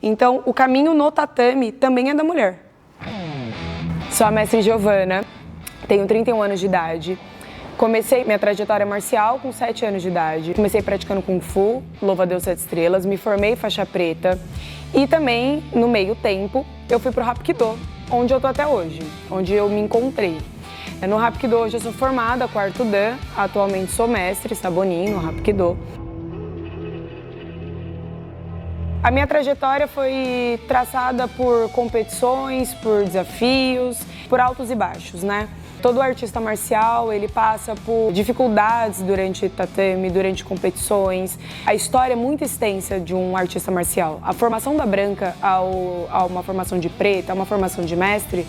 Então, o caminho no tatame também é da mulher. Sou a mestre Giovana, tenho 31 anos de idade. Comecei minha trajetória marcial com 7 anos de idade. Comecei praticando Kung Fu, louva a Deus 7 estrelas, me formei faixa preta. E também, no meio tempo, eu fui pro Hapkido, onde eu tô até hoje, onde eu me encontrei. No Hapkido hoje eu sou formada, quarto Dan, atualmente sou mestre Sabonin no Hapkido. A minha trajetória foi traçada por competições, por desafios, por altos e baixos, né? Todo artista marcial, ele passa por dificuldades durante tatame, durante competições. A história é muito extensa de um artista marcial. A formação da branca a uma formação de preta, a uma formação de mestre,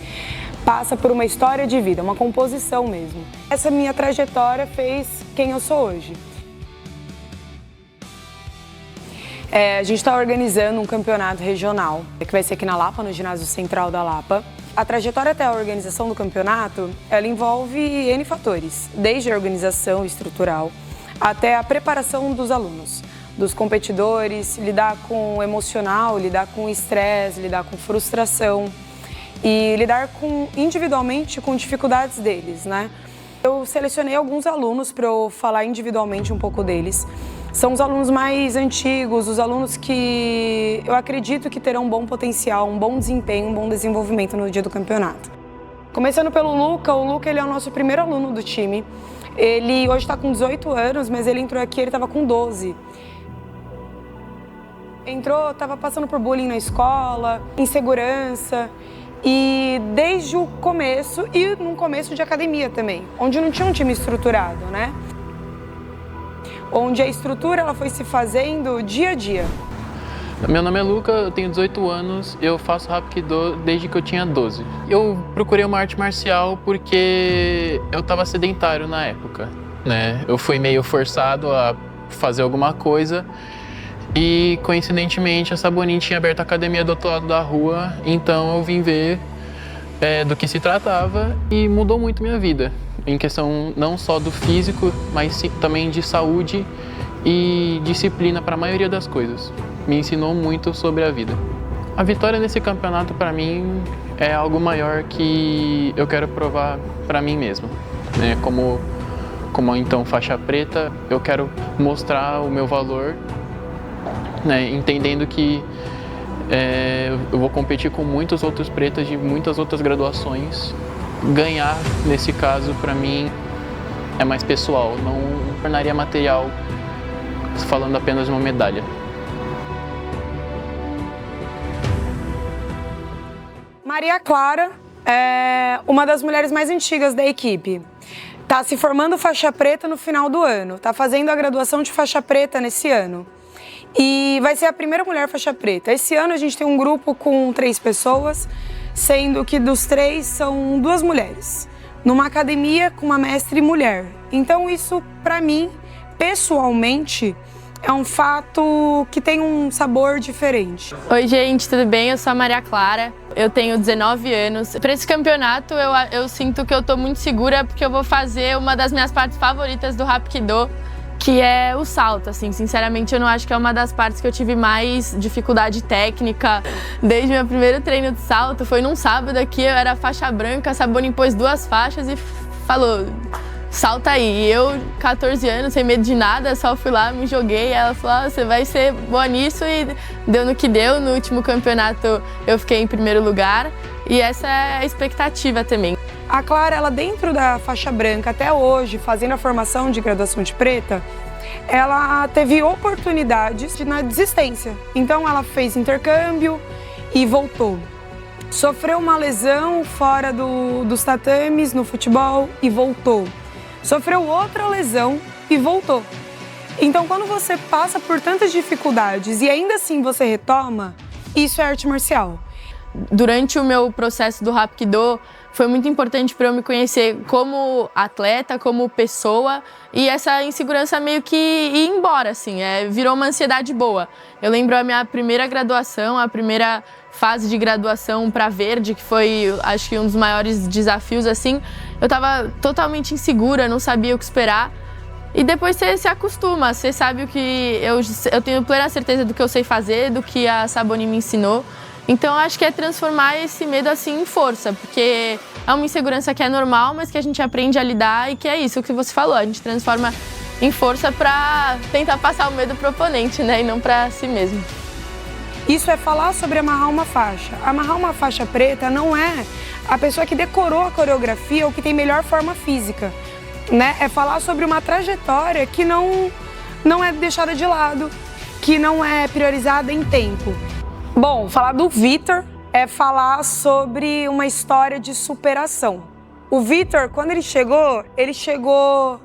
passa por uma história de vida, uma composição mesmo. Essa minha trajetória fez quem eu sou hoje. A gente está organizando um campeonato regional, que vai ser aqui na Lapa, no Ginásio Central da Lapa. A trajetória até a organização do campeonato, ela envolve N fatores, desde a organização estrutural até a preparação dos alunos, dos competidores, lidar com o emocional, lidar com o estresse, lidar com frustração e lidar individualmente com dificuldades deles, né? Eu selecionei alguns alunos para eu falar individualmente um pouco deles. São os alunos mais antigos, os alunos que eu acredito que terão um bom potencial, um bom desempenho, um bom desenvolvimento no dia do campeonato. Começando pelo Luca, o Luca ele é o nosso primeiro aluno do time. Ele hoje está com 18 anos, mas ele entrou aqui, ele estava com 12. Entrou, estava passando por bullying na escola, insegurança. E desde o começo, e no começo de academia também, onde não tinha um time estruturado, né? Onde a estrutura ela foi se fazendo dia a dia. Meu nome é Luca, eu tenho 18 anos, eu faço Hapkido desde que eu tinha 12. Eu procurei uma arte marcial porque eu estava sedentário na época, né? Eu fui meio forçado a fazer alguma coisa e, coincidentemente, a Sabonin tinha aberto a academia do outro lado da rua, então eu vim ver do que se tratava e mudou muito minha vida. Em questão não só do físico, mas sim, também de saúde e disciplina para a maioria das coisas. Me ensinou muito sobre a vida. A vitória nesse campeonato para mim é algo maior que eu quero provar para mim mesmo, né? Como então faixa preta, eu quero mostrar o meu valor, né? Entendendo que eu vou competir com muitos outros pretas de muitas outras graduações. Ganhar, nesse caso, para mim, é mais pessoal, não tornaria material falando apenas de uma medalha. Maria Clara é uma das mulheres mais antigas da equipe. Está se formando faixa preta no final do ano, está fazendo a graduação de faixa preta nesse ano. E vai ser a primeira mulher faixa preta. Esse ano a gente tem um grupo com 3 pessoas, sendo que dos 3 são 2 mulheres, numa academia com uma mestre mulher. Então isso, para mim, pessoalmente, é um fato que tem um sabor diferente. Oi gente, tudo bem? Eu sou a Maria Clara, eu tenho 19 anos. Para esse campeonato eu sinto que eu tô muito segura porque eu vou fazer uma das minhas partes favoritas do Hapkido, que é o salto, assim, sinceramente eu não acho que é uma das partes que eu tive mais dificuldade técnica. Desde meu primeiro treino de salto, foi num sábado aqui, eu era faixa branca, a Sabonin pôs 2 faixas e falou, salta aí. E eu, 14 anos, sem medo de nada, só fui lá, me joguei, ela falou, você vai ser boa nisso e deu no que deu. No último campeonato eu fiquei em primeiro lugar e essa é a expectativa também. A Clara, ela dentro da faixa branca, até hoje, fazendo a formação de graduação de preta, ela teve oportunidades na desistência. Então ela fez intercâmbio e voltou. Sofreu uma lesão fora dos tatames, no futebol, e voltou. Sofreu outra lesão e voltou. Então quando você passa por tantas dificuldades e ainda assim você retoma, isso é arte marcial. Durante o meu processo do Hapkido, foi muito importante para eu me conhecer como atleta, como pessoa, e essa insegurança meio que ir embora, assim, virou uma ansiedade boa. Eu lembro a minha primeira graduação, a primeira fase de graduação para Verde, que foi, acho que um dos maiores desafios, assim, eu estava totalmente insegura, não sabia o que esperar, E depois você se acostuma, você sabe o que... Eu tenho plena certeza do que eu sei fazer, do que a Saboni me ensinou. Então, eu acho que é transformar esse medo assim em força, porque é uma insegurança que é normal, mas que a gente aprende a lidar e que é isso que você falou, a gente transforma em força para tentar passar o medo pro oponente, né, e não para si mesmo. Isso é falar sobre amarrar uma faixa. Amarrar uma faixa preta não é a pessoa que decorou a coreografia ou que tem melhor forma física, né? É falar sobre uma trajetória que não é deixada de lado, que não é priorizada em tempo. Bom, falar do Vitor é falar sobre uma história de superação. O Vitor, quando ele chegou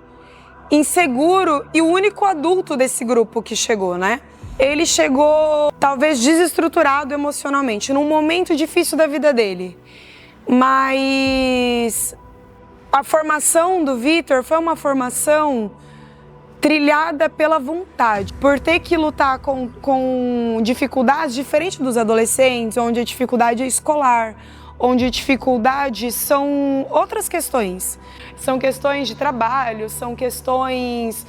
inseguro e o único adulto desse grupo que chegou, né? Ele chegou talvez desestruturado emocionalmente, num momento difícil da vida dele. Mas a formação do Vitor foi uma formação trilhada pela vontade, por ter que lutar com dificuldades diferentes dos adolescentes, onde a dificuldade é escolar, onde a dificuldade são outras questões. São questões de trabalho, são questões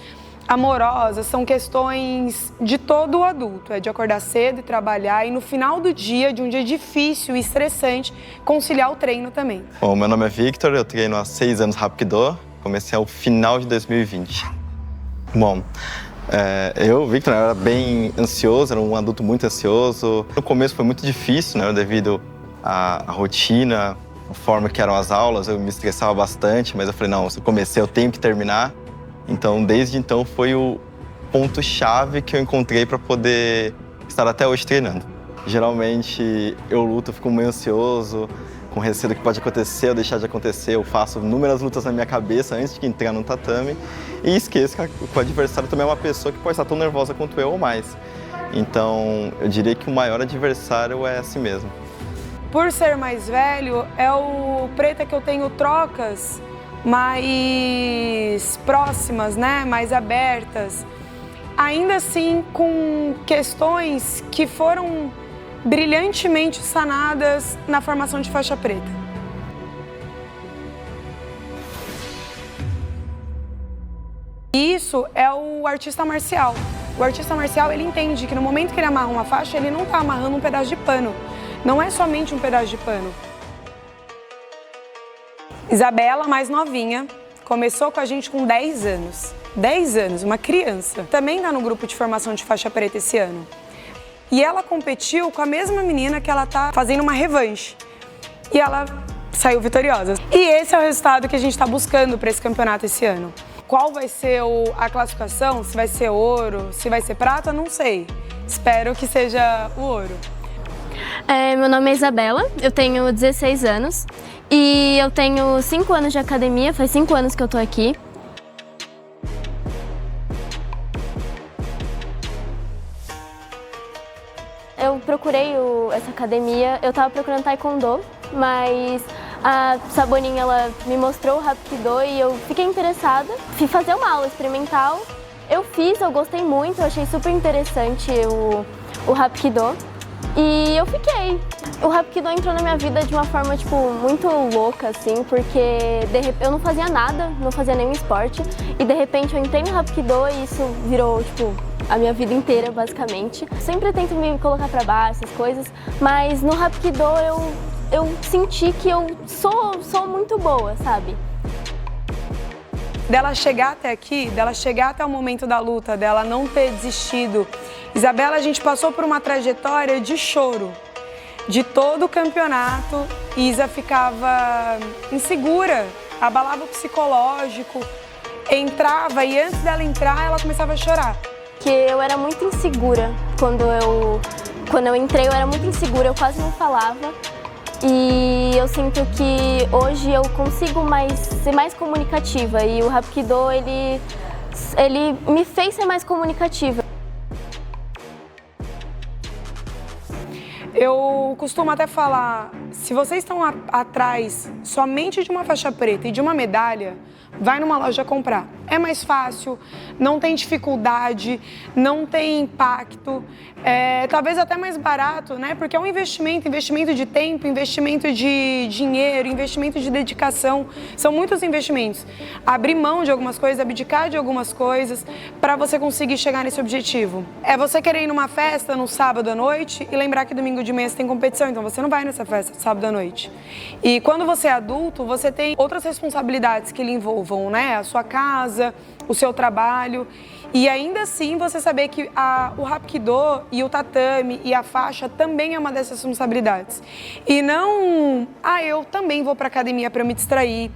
amorosas, são questões de todo o adulto. É de acordar cedo e trabalhar e no final do dia, de um dia difícil e estressante, conciliar o treino também. Bom, meu nome é Victor, eu treino há 6 anos Hapkido, comecei ao final de 2020. Bom, Victor, era bem ansioso, era um adulto muito ansioso. No começo foi muito difícil, né, devido à rotina, a forma que eram as aulas, eu me estressava bastante, mas eu falei, não, se eu comecei, eu tenho que terminar. Então, desde então, foi o ponto-chave que eu encontrei para poder estar até hoje treinando. Geralmente, eu luto, fico meio ansioso, com receio do que pode acontecer ou deixar de acontecer. Eu faço inúmeras lutas na minha cabeça antes de entrar no tatame e esqueço que o adversário também é uma pessoa que pode estar tão nervosa quanto eu ou mais. Então, eu diria que o maior adversário é si mesmo. Por ser mais velho, é o preta que eu tenho trocas mais próximas, né? Mais abertas. Ainda assim, com questões que foram brilhantemente sanadas na formação de faixa preta. E isso é o artista marcial. O artista marcial, ele entende que no momento que ele amarra uma faixa, ele não está amarrando um pedaço de pano. Não é somente um pedaço de pano. Isabela, mais novinha, começou com a gente com 10 anos. 10 anos, uma criança. Também está no grupo de formação de faixa preta esse ano. E ela competiu com a mesma menina que ela tá fazendo uma revanche. E ela saiu vitoriosa. E esse é o resultado que a gente está buscando para esse campeonato esse ano. Qual vai ser a classificação? Se vai ser ouro, se vai ser prata, não sei. Espero que seja o ouro. Meu nome é Isabela, eu tenho 16 anos e eu tenho 5 anos de academia, faz 5 anos que eu tô aqui. Eu procurei essa academia, eu tava procurando Taekwondo, mas a Saboninha, ela me mostrou o Hapkido e eu fiquei interessada. Fui fazer uma aula experimental, eu gostei muito, eu achei super interessante o Hapkido e eu fiquei. O Hapkido entrou na minha vida de uma forma, muito louca, assim, porque eu não fazia nada, não fazia nenhum esporte e de repente eu entrei no Hapkido e isso virou, a minha vida inteira, basicamente. Sempre tento me colocar pra baixo, essas coisas, mas no Hapkido eu senti que eu sou muito boa, sabe? Dela chegar até aqui, dela chegar até o momento da luta, dela não ter desistido. Isabela, a gente passou por uma trajetória de choro. De todo o campeonato, Isa ficava insegura, abalava o psicológico, entrava e antes dela entrar, ela começava a chorar. Que eu era muito insegura. Quando eu entrei, eu era muito insegura, eu quase não falava. E eu sinto que hoje eu consigo ser mais comunicativa e o Hapkido, ele me fez ser mais comunicativa. Eu costumo até falar, se vocês estão atrás somente de uma faixa preta e de uma medalha, vai numa loja comprar. É mais fácil, não tem dificuldade, não tem impacto, talvez até mais barato, né? Porque é um investimento de tempo, investimento de dinheiro, investimento de dedicação. São muitos investimentos. Abrir mão de algumas coisas, abdicar de algumas coisas para você conseguir chegar nesse objetivo. É você querer ir numa festa no sábado à noite e lembrar que domingo de manhã você tem competição, então você não vai nessa festa sábado à noite. E quando você é adulto, você tem outras responsabilidades que lhe envolvam, né? A sua casa, o seu trabalho. E ainda assim você saber que o Hapkido e o tatame e a faixa também é uma dessas responsabilidades. E não, eu também vou para academia para me distrair,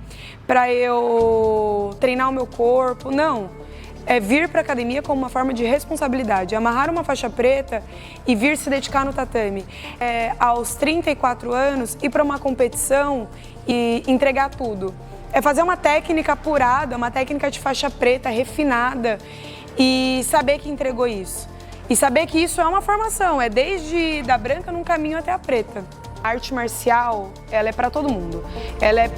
para eu treinar o meu corpo. Não. É vir para academia como uma forma de responsabilidade, amarrar uma faixa preta e vir se dedicar no tatame. Aos 34 anos, ir para uma competição e entregar tudo. É fazer uma técnica apurada, uma técnica de faixa preta, refinada e saber que entregou isso. E saber que isso é uma formação, é desde da branca num caminho até a preta. A arte marcial, ela é para todo mundo. Ela é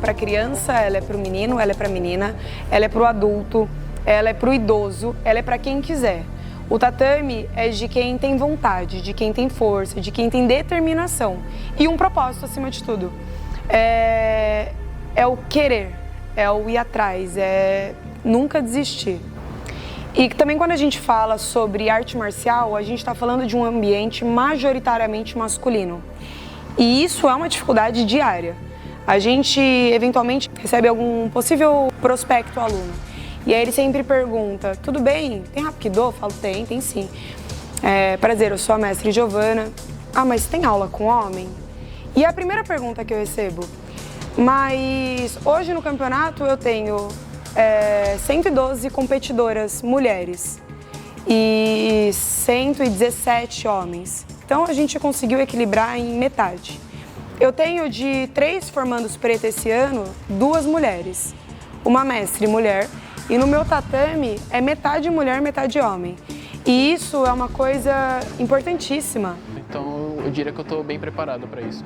para criança, ela é para o menino, ela é para a menina, ela é para o adulto, ela é para o idoso, ela é para quem quiser. O tatame é de quem tem vontade, de quem tem força, de quem tem determinação e um propósito acima de tudo. É o querer, é o ir atrás, é nunca desistir. E também quando a gente fala sobre arte marcial, a gente está falando de um ambiente majoritariamente masculino. E isso é uma dificuldade diária. A gente, eventualmente, recebe algum possível prospecto aluno. E aí ele sempre pergunta, tudo bem, tem Hapkido? Eu falo, tem sim. Prazer, eu sou a mestre Giovana. Mas tem aula com homem? E a primeira pergunta que eu recebo, mas hoje no campeonato eu tenho 112 competidoras mulheres e 117 homens. Então a gente conseguiu equilibrar em metade. Eu tenho de 3 formandos preta esse ano, 2 mulheres, uma mestre mulher e no meu tatame é metade mulher, metade homem. E isso é uma coisa importantíssima. Então eu diria que eu estou bem preparado para isso.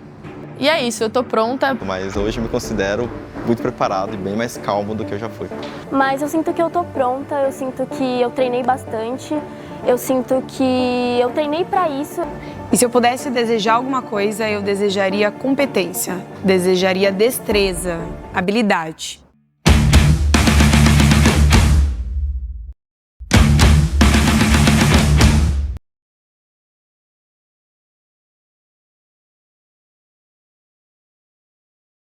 E é isso, eu tô pronta. Mas hoje eu me considero muito preparado e bem mais calmo do que eu já fui. Mas eu sinto que eu tô pronta, eu sinto que eu treinei bastante, eu sinto que eu treinei pra isso. E se eu pudesse desejar alguma coisa, eu desejaria competência, desejaria destreza, habilidade.